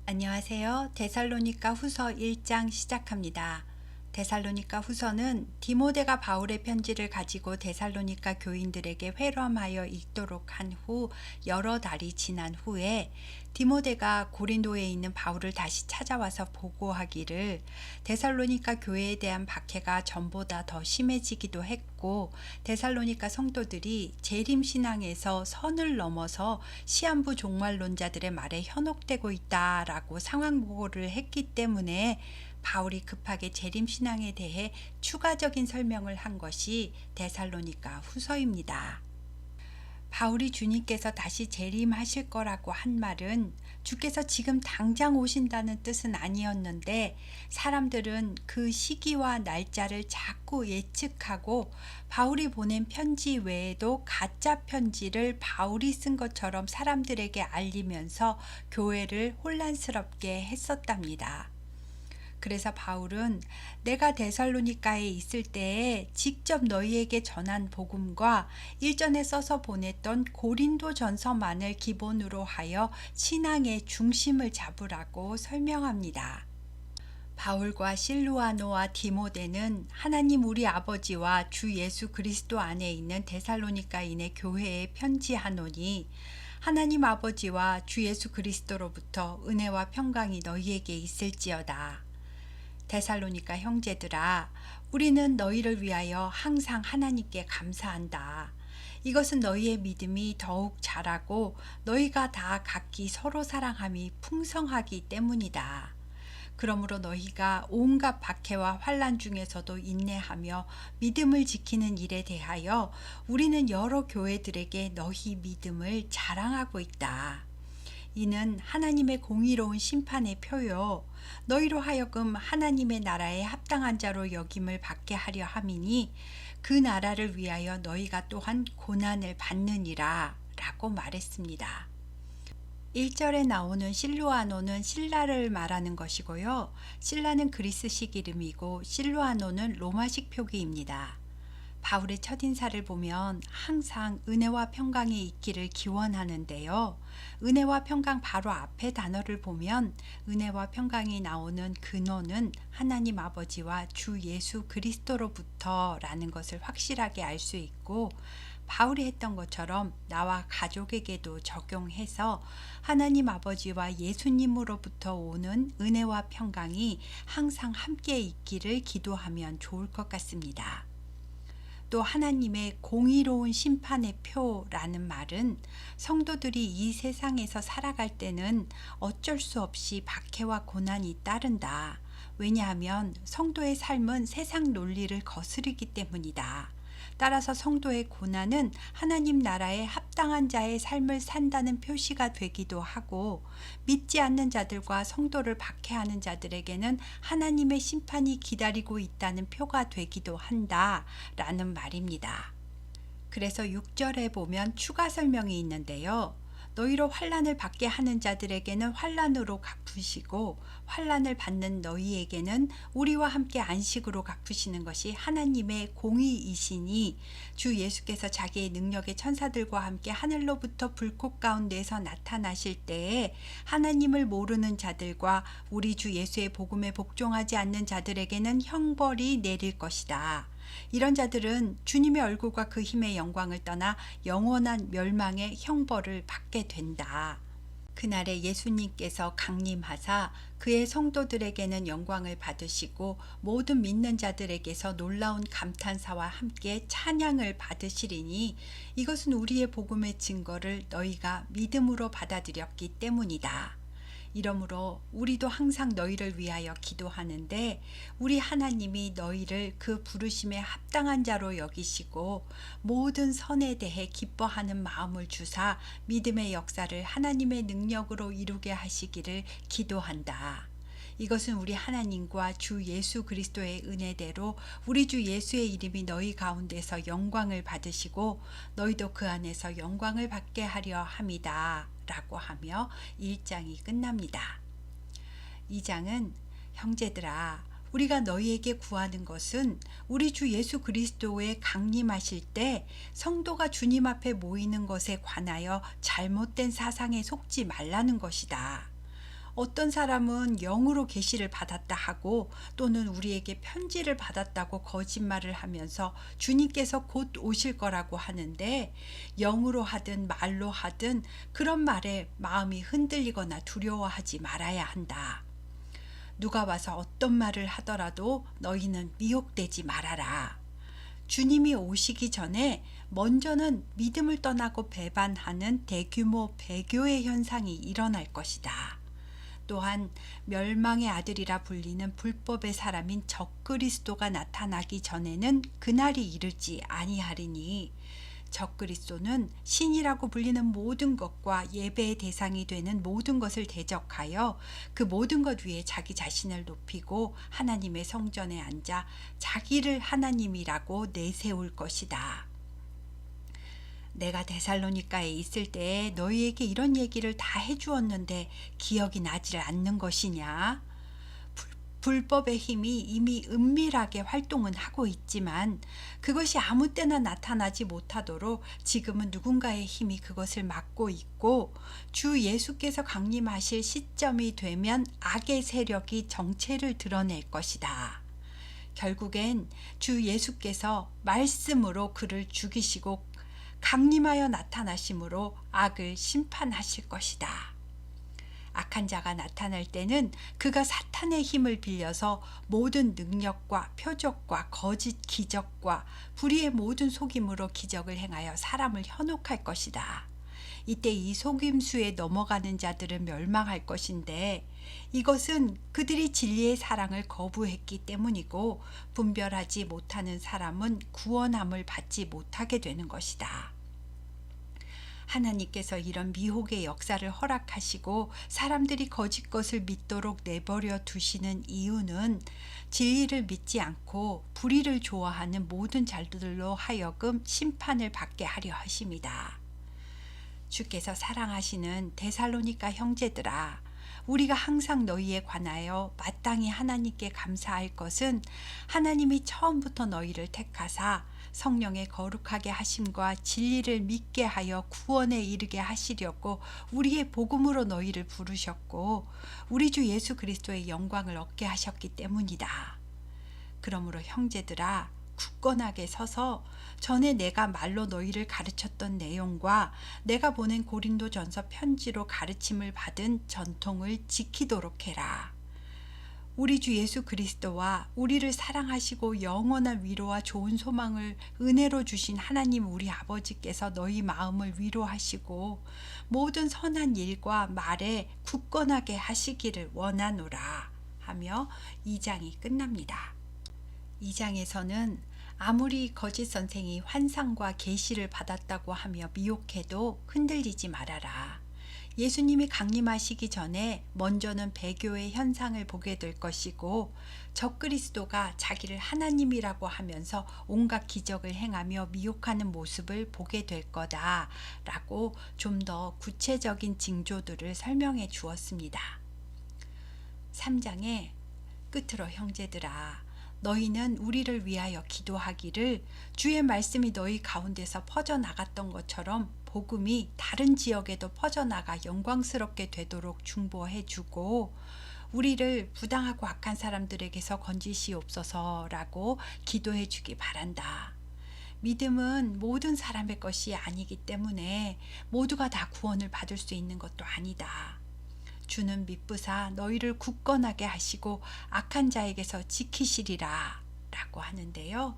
안녕하세요. 데살로니가 후서 1장 시작합니다. 데살로니가 후서는 디모데가 바울의 편지를 가지고 데살로니가 교인들에게 회람하여 읽도록 한 후 여러 달이 지난 후에 디모데가 고린도에 있는 바울을 다시 찾아와서 보고하기를 데살로니가 교회에 대한 박해가 전보다 더 심해지기도 했고 데살로니가 성도들이 재림 신앙에서 선을 넘어서 시한부 종말론자들의 말에 현혹되고 있다라고 상황 보고를 했기 때문에 바울이 급하게 재림신앙에 대해 추가적인 설명을 한 것이 데살로니가 후서입니다. 바울이 주님께서 다시 재림하실 거라고 한 말은 주께서 지금 당장 오신다는 뜻은 아니었는데 사람들은 그 시기와 날짜를 자꾸 예측하고 바울이 보낸 편지 외에도 가짜 편지를 바울이 쓴 것처럼 사람들에게 알리면서 교회를 혼란스럽게 했었답니다. 그래서 바울은 내가 데살로니가에 있을 때에 직접 너희에게 전한 복음과 일전에 써서 보냈던 고린도 전서만을 기본으로 하여 신앙의 중심을 잡으라고 설명합니다. 바울과 실루아노와 디모데는 하나님 우리 아버지와 주 예수 그리스도 안에 있는 데살로니가인의 교회에 편지하노니 하나님 아버지와 주 예수 그리스도로부터 은혜와 평강이 너희에게 있을지어다. 데살로니가 형제들아, 우리는 너희를 위하여 항상 하나님께 감사한다. 이것은 너희의 믿음이 더욱 자라고 너희가 다 각기 서로 사랑함이 풍성하기 때문이다. 그러므로 너희가 온갖 박해와 환난 중에서도 인내하며 믿음을 지키는 일에 대하여 우리는 여러 교회들에게 너희 믿음을 자랑하고 있다. 이는 하나님의 공의로운 심판의 표요 너희로 하여금 하나님의 나라에 합당한 자로 여김을 받게 하려 함이니 그 나라를 위하여 너희가 또한 고난을 받느니라 라고 말했습니다. 1절에 나오는 실루아노는 신라를 말하는 것이고요. 신라는 그리스식 이름이고 실루아노는 로마식 표기입니다. 바울의 첫인사를 보면 항상 은혜와 평강이 있기를 기원하는데요. 은혜와 평강 바로 앞에 단어를 보면 은혜와 평강이 나오는 근원은 하나님 아버지와 주 예수 그리스도로부터 라는 것을 확실하게 알 수 있고 바울이 했던 것처럼 나와 가족에게도 적용해서 하나님 아버지와 예수님으로부터 오는 은혜와 평강이 항상 함께 있기를 기도하면 좋을 것 같습니다. 또 하나님의 공의로운 심판의 표라는 말은 성도들이 이 세상에서 살아갈 때는 어쩔 수 없이 박해와 고난이 따른다. 왜냐하면 성도의 삶은 세상 논리를 거스르기 때문이다. 따라서 성도의 고난은 하나님 나라에 합당한 자의 삶을 산다는 표시가 되기도 하고 믿지 않는 자들과 성도를 박해하는 자들에게는 하나님의 심판이 기다리고 있다는 표가 되기도 한다라는 말입니다. 그래서 6절에 보면 추가 설명이 있는데요. 너희로 환난을 받게 하는 자들에게는 환난으로 갚으시고 환난을 받는 너희에게는 우리와 함께 안식으로 갚으시는 것이 하나님의 공의이시니 주 예수께서 자기의 능력의 천사들과 함께 하늘로부터 불꽃 가운데에서 나타나실 때에 하나님을 모르는 자들과 우리 주 예수의 복음에 복종하지 않는 자들에게는 형벌이 내릴 것이다. 이런 자들은 주님의 얼굴과 그 힘의 영광을 떠나 영원한 멸망의 형벌을 받게 된다. 그날에 예수님께서 강림하사 그의 성도들에게는 영광을 받으시고 모든 믿는 자들에게서 놀라운 감탄사와 함께 찬양을 받으시리니 이것은 우리의 복음의 증거를 너희가 믿음으로 받아들였기 때문이다. 이러므로 우리도 항상 너희를 위하여 기도하는데 우리 하나님이 너희를 그 부르심에 합당한 자로 여기시고 모든 선에 대해 기뻐하는 마음을 주사 믿음의 역사를 하나님의 능력으로 이루게 하시기를 기도한다. 이것은 우리 하나님과 주 예수 그리스도의 은혜대로 우리 주 예수의 이름이 너희 가운데서 영광을 받으시고 너희도 그 안에서 영광을 받게 하려 함이다 라고 하며 1장이 끝납니다. 2장은 형제들아 우리가 너희에게 구하는 것은 우리 주 예수 그리스도의 강림하실 때 성도가 주님 앞에 모이는 것에 관하여 잘못된 사상에 속지 말라는 것이다. 어떤 사람은 영으로 계시를 받았다 하고 또는 우리에게 편지를 받았다고 거짓말을 하면서 주님께서 곧 오실 거라고 하는데, 영으로 하든 말로 하든 그런 말에 마음이 흔들리거나 두려워하지 말아야 한다. 누가 와서 어떤 말을 하더라도 너희는 미혹되지 말아라. 주님이 오시기 전에 먼저는 믿음을 떠나고 배반하는 대규모 배교의 현상이 일어날 것이다. 또한 멸망의 아들이라 불리는 불법의 사람인 적그리스도가 나타나기 전에는 그날이 이르지 아니하리니, 적그리스도는 신이라고 불리는 모든 것과 예배의 대상이 되는 모든 것을 대적하여 그 모든 것 위에 자기 자신을 높이고 하나님의 성전에 앉아 자기를 하나님이라고 내세울 것이다. 내가 데살로니가에 있을 때에 너희에게 이런 얘기를 다 해주었는데 기억이 나질 않는 것이냐? 불법의 힘이 이미 은밀하게 활동은 하고 있지만 그것이 아무 때나 나타나지 못하도록 지금은 누군가의 힘이 그것을 막고 있고, 주 예수께서 강림하실 시점이 되면 악의 세력이 정체를 드러낼 것이다. 결국엔 주 예수께서 말씀으로 그를 죽이시고 강림하여 나타나심으로 악을 심판하실 것이다. 악한 자가 나타날 때는 그가 사탄의 힘을 빌려서 모든 능력과 표적과 거짓 기적과 불의의 모든 속임으로 기적을 행하여 사람을 현혹할 것이다. 이때 이 속임수에 넘어가는 자들은 멸망할 것인데, 이것은 그들이 진리의 사랑을 거부했기 때문이고, 분별하지 못하는 사람은 구원함을 받지 못하게 되는 것이다. 하나님께서 이런 미혹의 역사를 허락하시고 사람들이 거짓 것을 믿도록 내버려 두시는 이유는 진리를 믿지 않고 불의를 좋아하는 모든 자들로 하여금 심판을 받게 하려 하심이다. 주께서 사랑하시는 데살로니가 형제들아, 우리가 항상 너희에 관하여 마땅히 하나님께 감사할 것은 하나님이 처음부터 너희를 택하사 성령의 거룩하게 하심과 진리를 믿게 하여 구원에 이르게 하시려고 우리의 복음으로 너희를 부르셨고 우리 주 예수 그리스도의 영광을 얻게 하셨기 때문이다. 그러므로 형제들아, 굳건하게 서서 전에 내가 말로 너희를 가르쳤던 내용과 내가 보낸 고린도전서 편지로 가르침을 받은 전통을 지키도록 해라. 우리 주 예수 그리스도와 우리를 사랑하시고 영원한 위로와 좋은 소망을 은혜로 주신 하나님 우리 아버지께서 너희 마음을 위로하시고 모든 선한 일과 말에 굳건하게 하시기를 원하노라 하며 2장이 끝납니다. 2장에서는 아무리 거짓 선생이 환상과 계시를 받았다고 하며 미혹해도 흔들리지 말아라. 예수님이 강림하시기 전에 먼저는 배교의 현상을 보게 될 것이고 적그리스도가 자기를 하나님이라고 하면서 온갖 기적을 행하며 미혹하는 모습을 보게 될 거다라고 좀 더 구체적인 징조들을 설명해 주었습니다. 3장에 끝으로 형제들아, 너희는 우리를 위하여 기도하기를 주의 말씀이 너희 가운데서 퍼져나갔던 것처럼 복음이 다른 지역에도 퍼져나가 영광스럽게 되도록 중보해주고 우리를 부당하고 악한 사람들에게서 건지시옵소서라고 기도해주기 바란다. 믿음은 모든 사람의 것이 아니기 때문에 모두가 다 구원을 받을 수 있는 것도 아니다. 주는 미쁘사 너희를 굳건하게 하시고 악한 자에게서 지키시리라 라고 하는데요.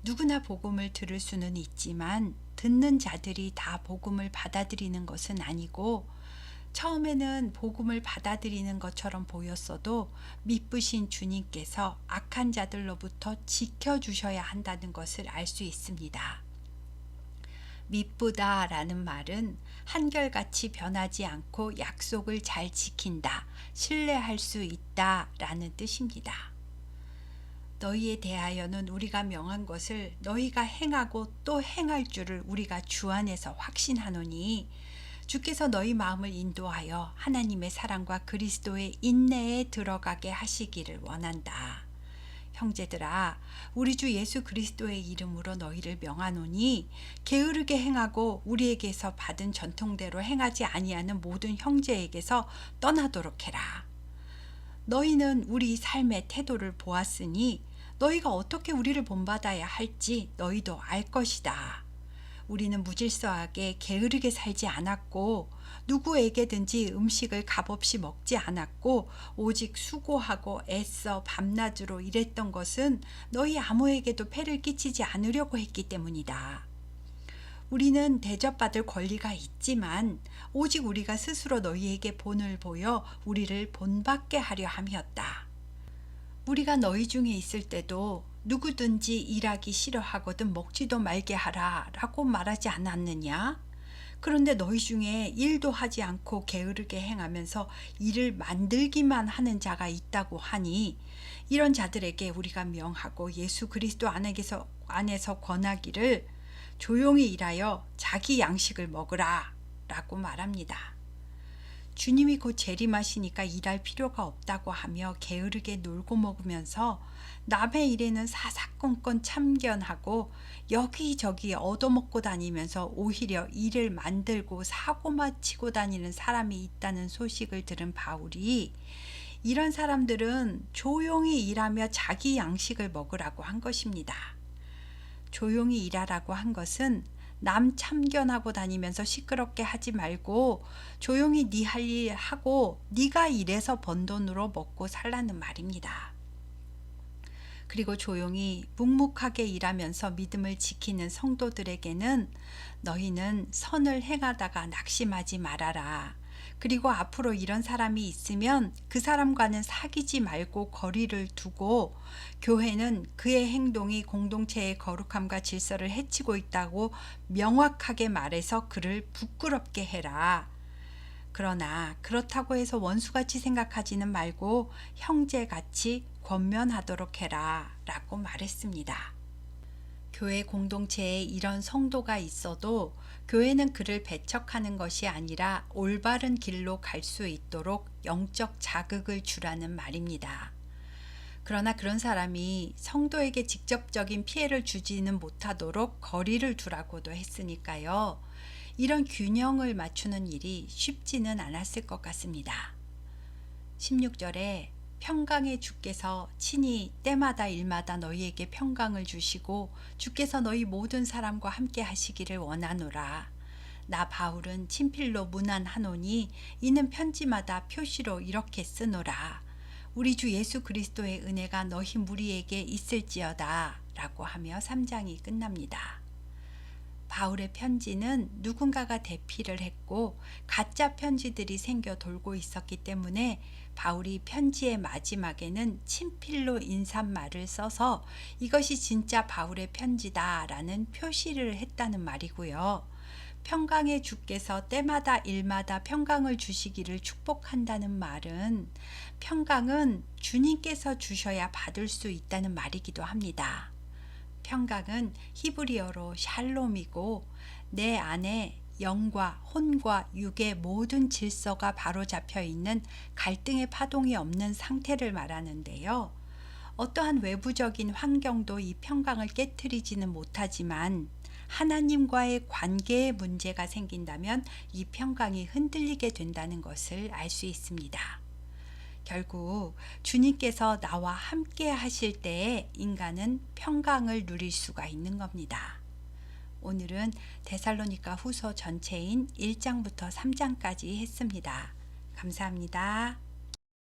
누구나 복음을 들을 수는 있지만 듣는 자들이 다 복음을 받아들이는 것은 아니고 처음에는 복음을 받아들이는 것처럼 보였어도 미쁘신 주님께서 악한 자들로부터 지켜주셔야 한다는 것을 알 수 있습니다. 미쁘다라는 말은 한결같이 변하지 않고 약속을 잘 지킨다, 신뢰할 수 있다라는 뜻입니다. 너희에 대하여는 우리가 명한 것을 너희가 행하고 또 행할 줄을 우리가 주 안에서 확신하노니 주께서 너희 마음을 인도하여 하나님의 사랑과 그리스도의 인내에 들어가게 하시기를 원한다. 형제들아, 우리 주 예수 그리스도의 이름으로 너희를 명하노니 게으르게 행하고 우리에게서 받은 전통대로 행하지 아니하는 모든 형제에게서 떠나도록 해라. 너희는 우리 삶의 태도를 보았으니 너희가 어떻게 우리를 본받아야 할지 너희도 알 것이다. 우리는 무질서하게 게으르게 살지 않았고 누구에게든지 음식을 값없이 먹지 않았고 오직 수고하고 애써 밤낮으로 일했던 것은 너희 아무에게도 폐를 끼치지 않으려고 했기 때문이다. 우리는 대접받을 권리가 있지만 오직 우리가 스스로 너희에게 본을 보여 우리를 본받게 하려 함이었다. 우리가 너희 중에 있을 때도 누구든지 일하기 싫어하거든 먹지도 말게 하라 라고 말하지 않았느냐? 그런데 너희 중에 일도 하지 않고 게으르게 행하면서 일을 만들기만 하는 자가 있다고 하니 이런 자들에게 우리가 명하고 예수 그리스도 안에서 권하기를 조용히 일하여 자기 양식을 먹으라 라고 말합니다. 주님이 곧 재림하시니까 일할 필요가 없다고 하며 게으르게 놀고 먹으면서 남의 일에는 사사건건 참견하고 여기저기 얻어먹고 다니면서 오히려 일을 만들고 사고만 치고 다니는 사람이 있다는 소식을 들은 바울이 이런 사람들은 조용히 일하며 자기 양식을 먹으라고 한 것입니다. 조용히 일하라고 한 것은 남 참견하고 다니면서 시끄럽게 하지 말고 조용히 네 할 일 하고 네가 일해서 번 돈으로 먹고 살라는 말입니다. 그리고 조용히 묵묵하게 일하면서 믿음을 지키는 성도들에게는 너희는 선을 행하다가 낙심하지 말아라. 그리고 앞으로 이런 사람이 있으면 그 사람과는 사귀지 말고 거리를 두고 교회는 그의 행동이 공동체의 거룩함과 질서를 해치고 있다고 명확하게 말해서 그를 부끄럽게 해라. 그러나 그렇다고 해서 원수같이 생각하지는 말고 형제같이 권면하도록 해라 라고 말했습니다. 교회 공동체에 이런 성도가 있어도 교회는 그를 배척하는 것이 아니라 올바른 길로 갈 수 있도록 영적 자극을 주라는 말입니다. 그러나 그런 사람이 성도에게 직접적인 피해를 주지는 못하도록 거리를 두라고도 했으니까요. 이런 균형을 맞추는 일이 쉽지는 않았을 것 같습니다. 16절에 평강의 주께서 친히 때마다 일마다 너희에게 평강을 주시고 주께서 너희 모든 사람과 함께 하시기를 원하노라. 나 바울은 친필로 문안하노니 이는 편지마다 표시로 이렇게 쓰노라. 우리 주 예수 그리스도의 은혜가 너희 무리에게 있을지어다 라고 하며 3장이 끝납니다. 바울의 편지는 누군가가 대피를 했고 가짜 편지들이 생겨 돌고 있었기 때문에 바울이 편지의 마지막에는 친필로 인사말을 써서 이것이 진짜 바울의 편지다 라는 표시를 했다는 말이고요. 평강의 주께서 때마다 일마다 평강을 주시기를 축복한다는 말은 평강은 주님께서 주셔야 받을 수 있다는 말이기도 합니다. 평강은 히브리어로 샬롬이고 내 안에 영과 혼과 육의 모든 질서가 바로잡혀 있는 갈등의 파동이 없는 상태를 말하는데요. 어떠한 외부적인 환경도 이 평강을 깨트리지는 못하지만 하나님과의 관계에 문제가 생긴다면 이 평강이 흔들리게 된다는 것을 알 수 있습니다. 결국 주님께서 나와 함께 하실 때에 인간은 평강을 누릴 수가 있는 겁니다. 오늘은 데살로니가 후서 전체인 1장부터 3장까지 했습니다. 감사합니다.